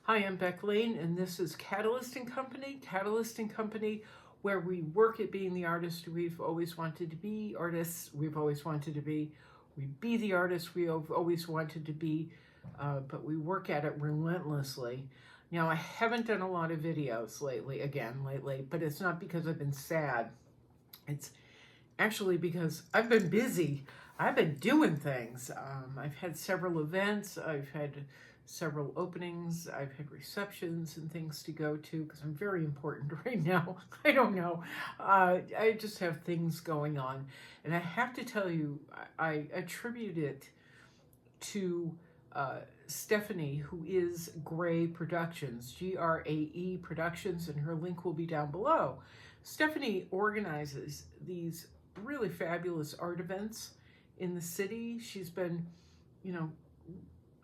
Hi, I'm becklane, and this is Catalyst and Company. Catalyst and Company, where we work at being the artist we've always wanted to be, artists we've always wanted to be. We be the artists we have always wanted to be, but we work at it relentlessly. Now, I haven't done a lot of videos lately, but it's not because I've been sad. It's actually because I've been busy. I've been doing things. I've had several events. I've had several openings. I've had receptions and things to go to because I'm very important right now. I don't know. I just have things going on. And I have to tell you, I attribute it to Stephanie, who is Gray Productions, Grae Productions, and her link will be down below. Stephanie organizes these really fabulous art events in the city. She's been,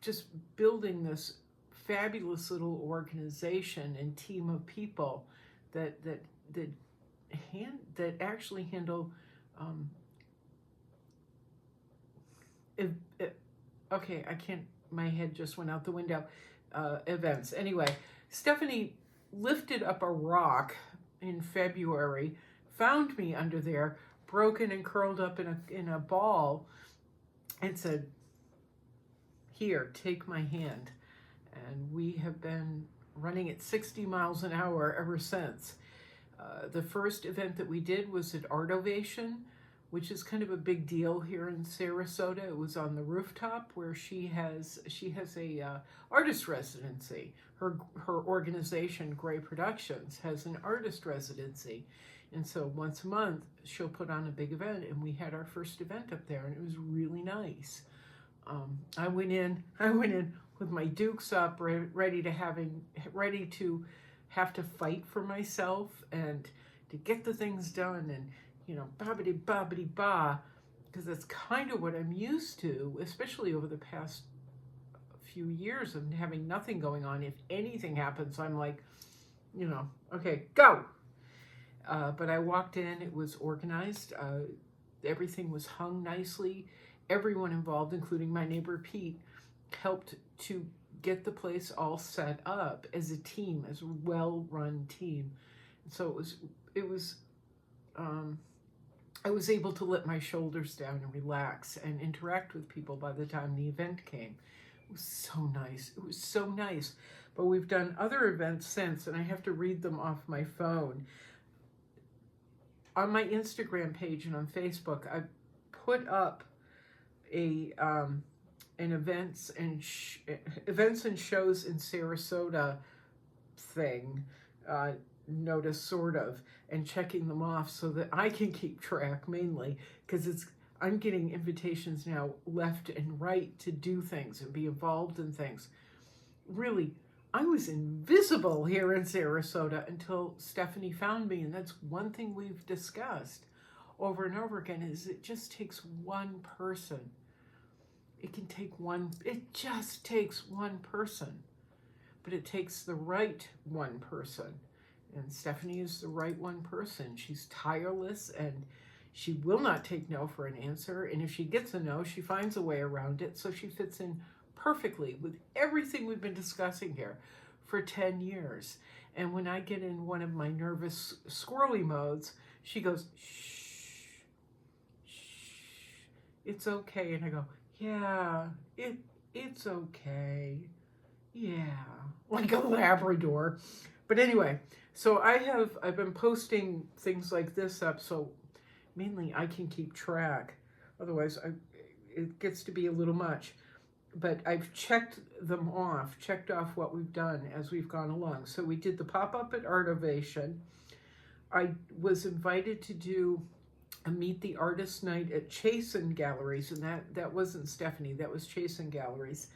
just building this fabulous little organization and team of people that actually handle okay, I can't, my head just went out the window. Events. Anyway, Stephanie lifted up a rock in February, found me under there, broken and curled up in a ball, and said, "Here, take my hand." And we have been running at 60 miles an hour ever since. The first event that we did was at Art Ovation, which is kind of a big deal here in Sarasota. It was on the rooftop where she has a artist residency. Her organization, Gray Productions, has an artist residency. And so once a month, she'll put on a big event, and we had our first event up there, and it was really nice. I went in with my dukes up, ready to have to fight for myself and to get the things done, and bobbity-ba, because that's kind of what I'm used to, especially over the past few years of having nothing going on. If anything happens, I'm like, okay, go. But I walked in, it was organized, everything was hung nicely. Everyone involved, including my neighbor Pete, helped to get the place all set up as a team, as a well-run team. So I was able to let my shoulders down and relax and interact with people by the time the event came. It was so nice. It was so nice. But we've done other events since, and I have to read them off my phone. On my Instagram page and on Facebook, I put up an events and shows in Sarasota thing, notice sort of, and checking them off so that I can keep track, mainly because I'm getting invitations now left and right to do things and be involved in things. Really, I was invisible here in Sarasota until Stephanie found me, and that's one thing we've discussed over and over again, is it just takes one person. It just takes one person, but it takes the right one person. And Stephanie is the right one person. She's tireless, and she will not take no for an answer. And if she gets a no, she finds a way around it. So she fits in perfectly with everything we've been discussing here for 10 years. And when I get in one of my nervous squirrely modes, she goes, "Shh, shh, it's okay." And I go, "Yeah, it's okay. Yeah," like a Labrador. But anyway, so I've been posting things like this up, so mainly I can keep track. Otherwise, it gets to be a little much. But I've checked off what we've done as we've gone along. So we did the pop-up at Art Ovation. I was invited to do a Meet the Artist night at Chasen Galleries, and that wasn't Stephanie, that was Chasen Galleries.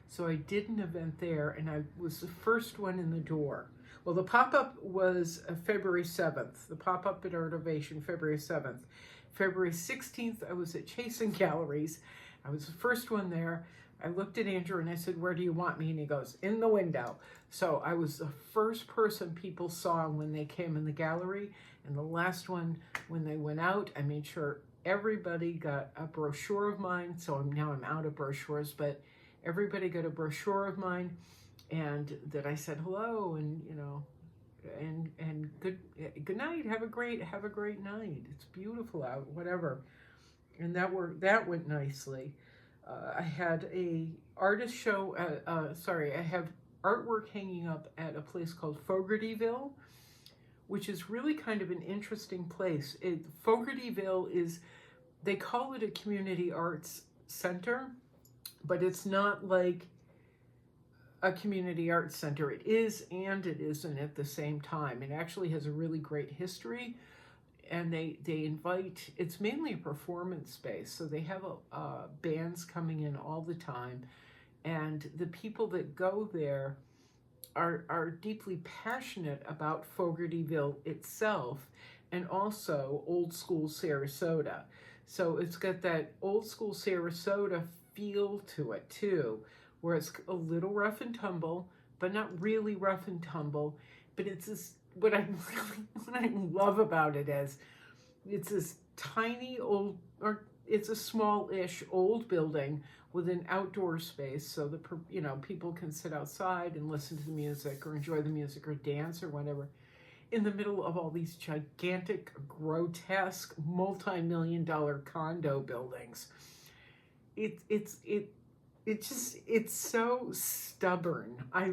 So I did an event there, and I was the first one in the door. Well, the pop-up was February 7th. The pop-up at Art Ovation, February 7th. February 16th, I was at Chasen Galleries. I was the first one there. I looked at Andrew and I said, "Where do you want me?" And he goes, "In the window." So I was the first person people saw when they came in the gallery, and the last one when they went out. I made sure everybody got a brochure of mine. So now I'm out of brochures, but everybody got a brochure of mine. and that I said hello, and and good night. Have a great night. It's beautiful out. Whatever. And that went nicely. I had a artist show. I have artwork hanging up at a place called Fogartyville, which is really kind of an interesting place. Fogartyville is, they call it a community arts center, but it's not like a community arts center. It is and it isn't at the same time. It actually has a really great history, and they invite, it's mainly a performance space, so they have bands coming in all the time, and the people that go there are deeply passionate about Fogartyville itself and also old school Sarasota. So it's got that old school Sarasota feel to it too, where it's a little rough and tumble, but not really rough and tumble. But it's this, what I love about it is it's this tiny old, or it's a small-ish old building with an outdoor space, so the people can sit outside and listen to the music or enjoy the music or dance or whatever, in the middle of all these gigantic, grotesque, multi-million-dollar condo buildings. It's so stubborn. I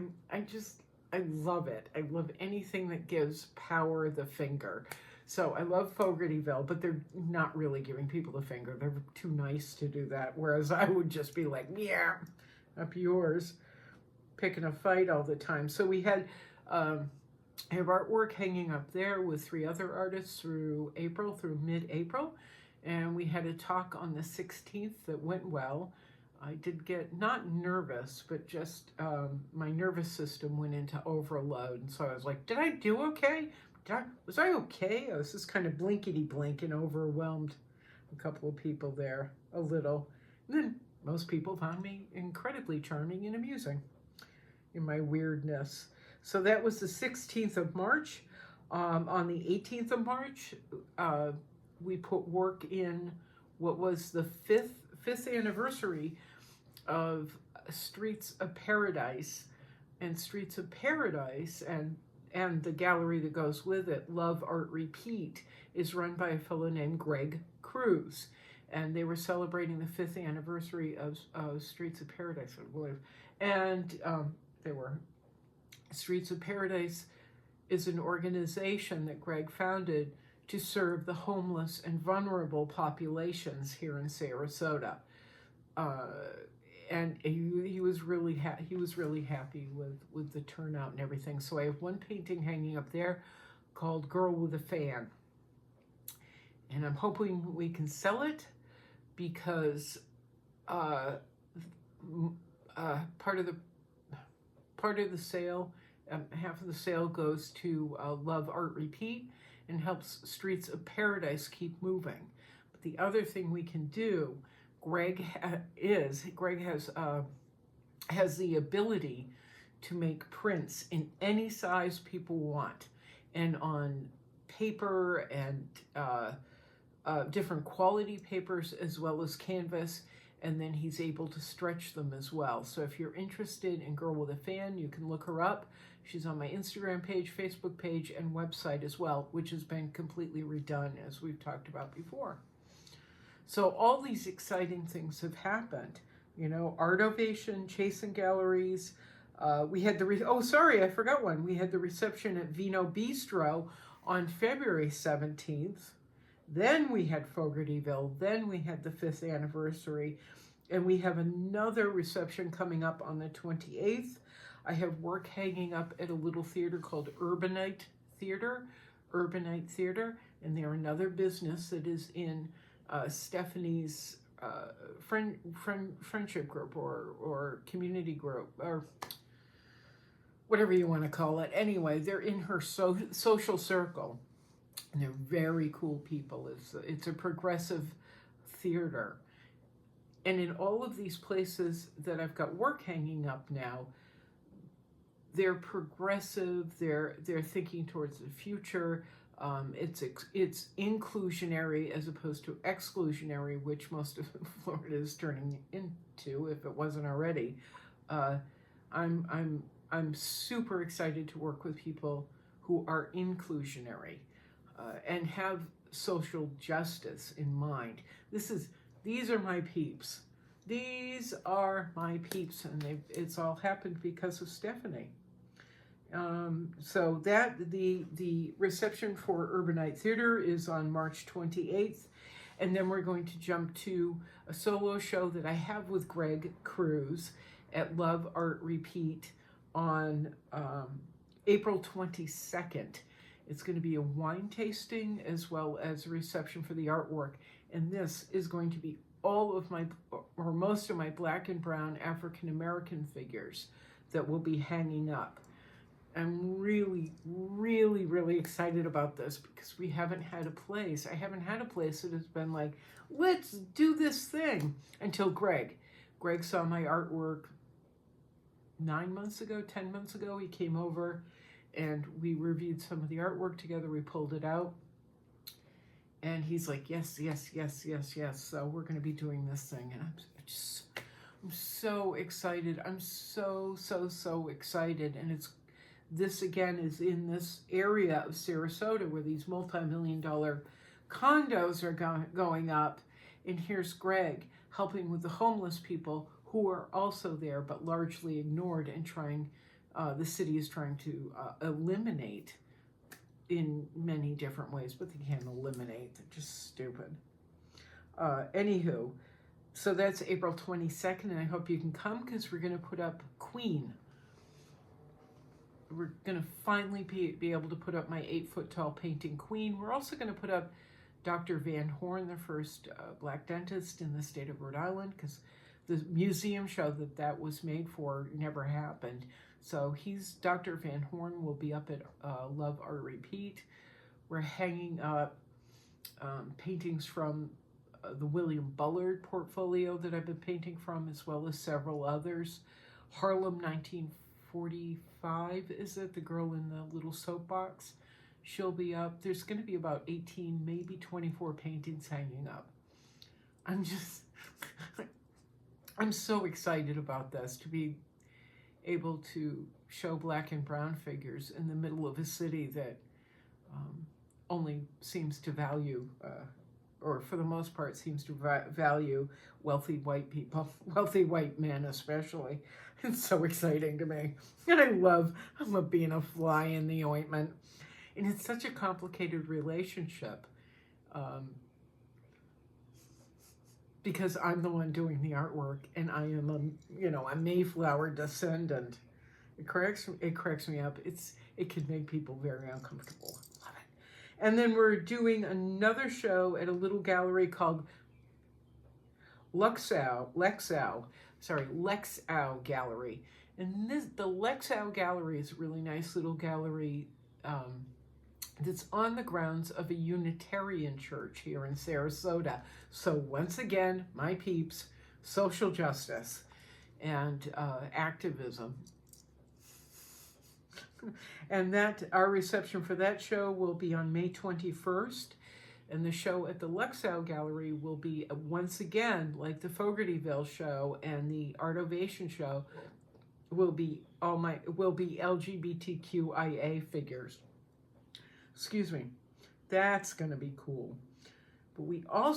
love it. I love anything that gives power the finger. So I love Fogartyville, but they're not really giving people the finger. They're too nice to do that. Whereas I would just be like, yeah, up yours, picking a fight all the time. So we had, I have artwork hanging up there with 3 other artists through mid-April. And we had a talk on the 16th that went well. I did get not nervous, but just my nervous system went into overload. And so I was like, did I do okay? Was I okay? I was just kind of blinkety-blink and overwhelmed. A couple of people there, a little. And then most people found me incredibly charming and amusing in my weirdness. So that was the 16th of March. On the 18th of March, we put work in what was the fifth anniversary of Streets of Paradise. And Streets of Paradise and the gallery that goes with it, Love Art Repeat, is run by a fellow named Greg Cruz. And they were celebrating the 5th anniversary of Streets of Paradise, I believe. And Streets of Paradise is an organization that Greg founded to serve the homeless and vulnerable populations here in Sarasota. And he was really happy with the turnout and everything. So I have one painting hanging up there called Girl with a Fan. And I'm hoping we can sell it because part of the sale, half of the sale goes to Love Art Repeat and helps Streets of Paradise keep moving. But the other thing we can do, Greg has the ability to make prints in any size people want, and on paper and different quality papers as well as canvas, and then he's able to stretch them as well. So if you're interested in Girl with a Fan, you can look her up. She's on my Instagram page, Facebook page, and website as well, which has been completely redone, as we've talked about before. So all these exciting things have happened. Art Ovation, Chasen Galleries. We had I forgot one. We had the reception at Vino Bistro on February 17th. Then we had Fogartyville. Then we had the 5th anniversary. And we have another reception coming up on the 28th. I have work hanging up at a little theater called Urbanite Theater, and they're another business that is in Stephanie's friendship group or community group, or whatever you want to call it. Anyway, they're in her social circle, and they're very cool people. It's a progressive theater. And in all of these places that I've got work hanging up now, they're progressive, they're thinking towards the future. It's inclusionary as opposed to exclusionary, which most of Florida is turning into, if it wasn't already. I'm I'm super excited to work with people who are inclusionary and have social justice in mind. These are my peeps. These are my peeps, and it's all happened because of Stephanie. So that the reception for Urbanite Theater is on March 28th, and then we're going to jump to a solo show that I have with Greg Cruz at Love Art Repeat on April 22nd. It's going to be a wine tasting as well as a reception for the artwork, and this is going to be all of my, or most of my black and brown African American figures that will be hanging up. I'm really, really, really excited about this because we haven't had a place. I haven't had a place that has been like, let's do this thing, until Greg. Greg saw my artwork 9 months ago, 10 months ago. He came over and we reviewed some of the artwork together. We pulled it out. And he's like, yes, yes, yes, yes, yes. So we're going to be doing this thing. And I'm so excited. I'm so, so, so excited. And this again is in this area of Sarasota where these multi-million-dollar condos are going up. And here's Greg helping with the homeless people who are also there, but largely ignored and the city is trying to eliminate in many different ways, but they can't eliminate. They're just stupid. Anywho, so that's April 22nd, and I hope you can come because we're going to put up Queen. We're going to finally be able to put up my 8-foot-tall painting Queen. We're also going to put up Dr. Van Horn, the first black dentist in the state of Rhode Island, because the museum show that was made for never happened. So Dr. Van Horn will be up at Love Art Repeat. We're hanging up paintings from the William Bullard portfolio that I've been painting from, as well as several others. Harlem 1945, is it? The girl in the little soapbox. She'll be up. There's going to be about 18, maybe 24 paintings hanging up. I'm so excited about this, to be able to show black and brown figures in the middle of a city that only seems to value, or for the most part seems to value wealthy white people, wealthy white men especially. It's so exciting to me. And I love being a fly in the ointment. And it's such a complicated relationship. Because I'm the one doing the artwork, and I am a Mayflower descendant. It cracks me up. It can make people very uncomfortable. Love it. And then we're doing another show at a little gallery called Lexow Gallery. And the Lexow Gallery is a really nice little gallery that's on the grounds of a Unitarian church here in Sarasota. So once again, my peeps, social justice and activism. And our reception for that show will be on May 21st. And the show at the Lexow Gallery will be, once again, like the Fogartyville show and the Art Ovation show, will be LGBTQIA figures. Excuse me. That's going to be cool. But I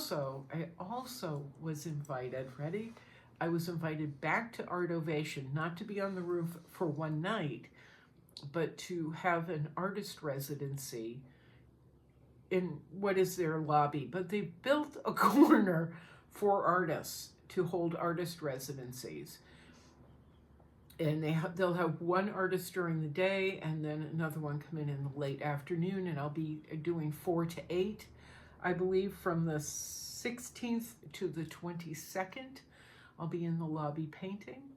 also was invited, ready? I was invited back to Art Ovation, not to be on the roof for one night, but to have an artist residency in what is their lobby. But they built a corner for artists to hold artist residencies. And they'll have one artist during the day and then another one come in the late afternoon, and I'll be doing 4 to 8, I believe, from the 16th to the 22nd. I'll be in the lobby painting.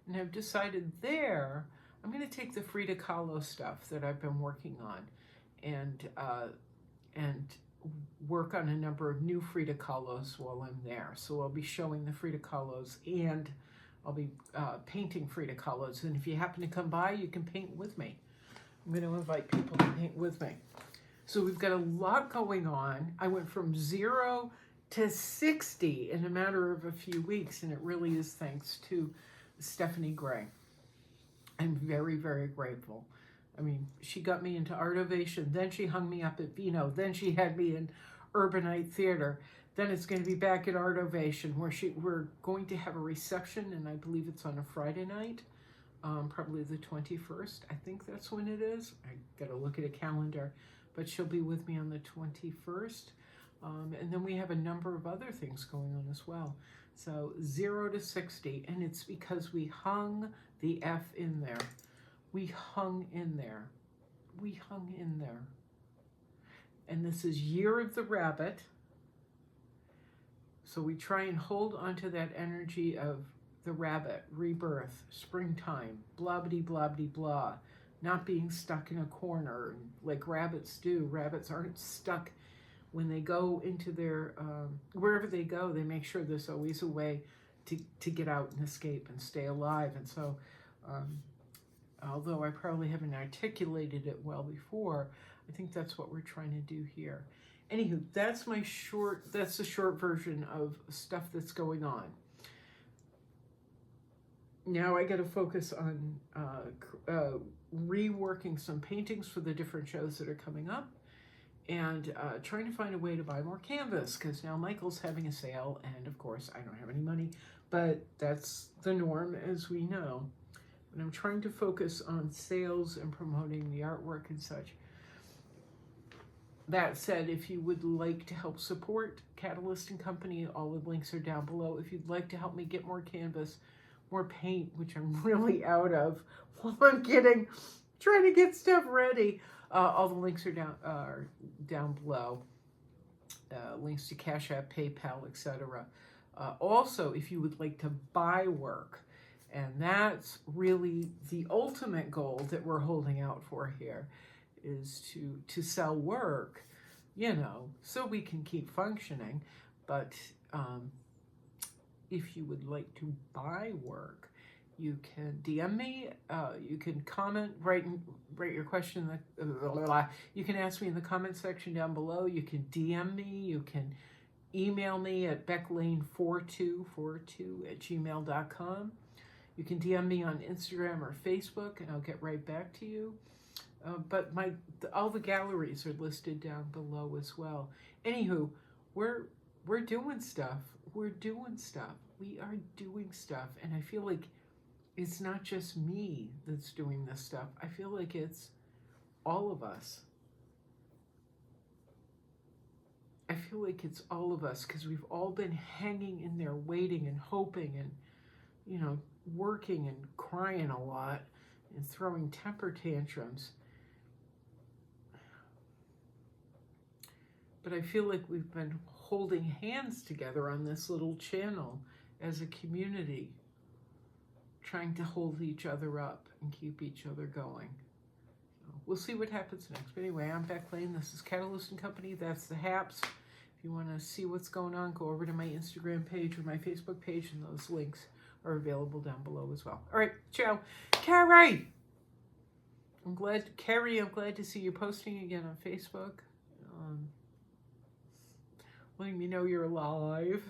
And I've decided there, I'm going to take the Frida Kahlo stuff that I've been working on and work on a number of new Frida Kahlos while I'm there. So I'll be showing the Frida Kahlos, and I'll be painting Frida Kahlos. And if you happen to come by, you can paint with me. I'm going to invite people to paint with me. So we've got a lot going on. I went from 0 to 60 in a matter of a few weeks, and it really is thanks to Stephanie Gray. I'm very, very grateful. I mean, she got me into Art Ovation, then she hung me up at Vino, then she had me in Urbanite Theater. Then it's going to be back at Art Ovation, where we're going to have a reception, and I believe it's on a Friday night, probably the 21st. I think that's when it is. I got to look at a calendar, but she'll be with me on the 21st. And then we have a number of other things going on as well. So 0 to 60, and it's because we hung the F in there. We hung in there. We hung in there. And this is Year of the Rabbit. So we try and hold onto that energy of the rabbit, rebirth, springtime, blah-bitty, blah-bitty, blah, not being stuck in a corner like rabbits do. Rabbits aren't stuck when they go into their, wherever they go, they make sure there's always a way to get out and escape and stay alive. And so, although I probably haven't articulated it well before, I think that's what we're trying to do here. Anywho, that's the short version of stuff that's going on. Now I got to focus on reworking some paintings for the different shows that are coming up, and trying to find a way to buy more canvas, because now Michael's having a sale, and of course I don't have any money, but that's the norm, as we know. And I'm trying to focus on sales and promoting the artwork and such. That said, if you would like to help support Catalyst and Company, all the links are down below. If you'd like to help me get more canvas, more paint, which I'm really out of while I'm trying to get stuff ready, all the links are down below. Links to Cash App, PayPal, etc. Also, if you would like to buy work, and that's really the ultimate goal that we're holding out for here, is to sell work, you know, so we can keep functioning. But if you would like to buy work, you can DM me, you can comment, write your question, you can ask me in the comment section down below, you can DM me, you can email me at becklane4242@gmail.com. You can DM me on Instagram or Facebook, and I'll get right back to you. But all the galleries are listed down below as well. Anywho, we're doing stuff. We're doing stuff. We are doing stuff. And I feel like it's not just me that's doing this stuff. I feel like it's all of us. I feel like it's all of us, because we've all been hanging in there waiting and hoping and, you know, working and crying a lot and throwing temper tantrums. But I feel like we've been holding hands together on this little channel as a community, trying to hold each other up and keep each other going. So we'll see what happens next. But anyway, I'm Becklane. This is Catalyst and Company. That's the Haps. If you want to see what's going on, go over to my Instagram page or my Facebook page, and those links are available down below as well. All right, ciao. Carrie! I'm glad to see you posting again on Facebook. Letting me know you're alive.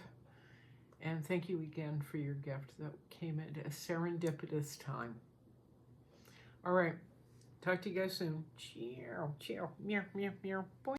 And thank you again for your gift that came at a serendipitous time. All right. Talk to you guys soon. Ciao, ciao, meow, meow, meow. Boing.